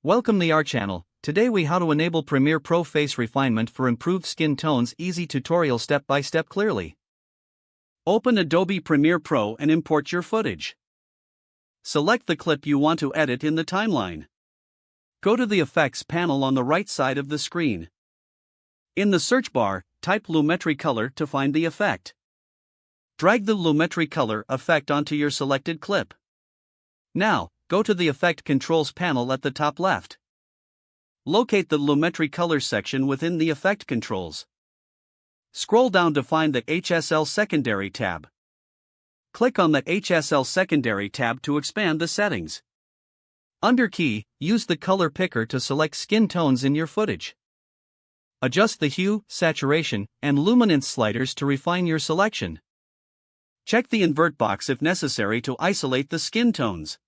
Welcome to our channel. Today we how to enable Premiere Pro face refinement for improved skin tones. Easy tutorial step by step clearly. Open Adobe Premiere Pro and import your footage. Select the clip you want to edit in the timeline. Go to the effects panel on the right side of the screen. In the search bar, type Lumetri Color to find the effect. Drag the Lumetri Color effect onto your selected clip. Now, go to the Effect Controls panel at the top left. Locate the Lumetri Color section within the Effect Controls. Scroll down to find the HSL Secondary tab. Click on the HSL Secondary tab to expand the settings. Under Key, use the color picker to select skin tones in your footage. Adjust the hue, saturation, and luminance sliders to refine your selection. Check the invert box if necessary to isolate the skin tones.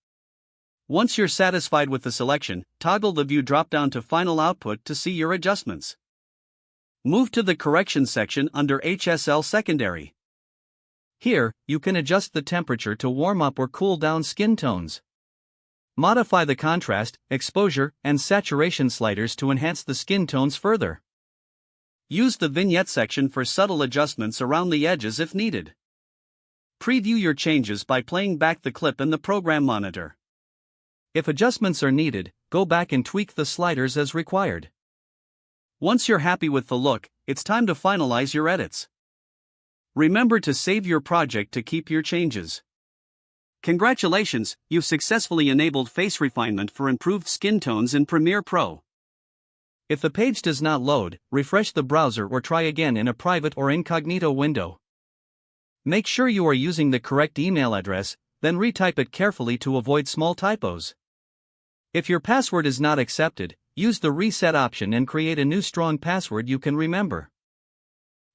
Once you're satisfied with the selection, toggle the View drop-down to Final Output to see your adjustments. Move to the Correction section under HSL Secondary. Here, you can adjust the temperature to warm up or cool down skin tones. Modify the contrast, exposure, and saturation sliders to enhance the skin tones further. Use the Vignette section for subtle adjustments around the edges if needed. Preview your changes by playing back the clip in the Program Monitor. If adjustments are needed, go back and tweak the sliders as required. Once you're happy with the look, it's time to finalize your edits. Remember to save your project to keep your changes. Congratulations, you've successfully enabled face refinement for improved skin tones in Premiere Pro. If the page does not load, refresh the browser or try again in a private or incognito window. Make sure you are using the correct email address, then retype it carefully to avoid small typos. If your password is not accepted, use the reset option and create a new strong password you can remember.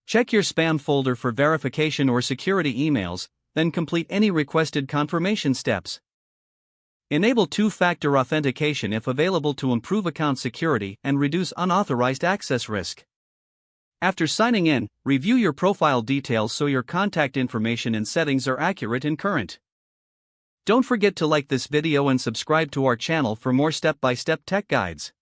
Check your spam folder for verification or security emails, then complete any requested confirmation steps. Enable two-factor authentication if available to improve account security and reduce unauthorized access risk. After signing in, review your profile details so your contact information and settings are accurate and current. Don't forget to like this video and subscribe to our channel for more step-by-step tech guides.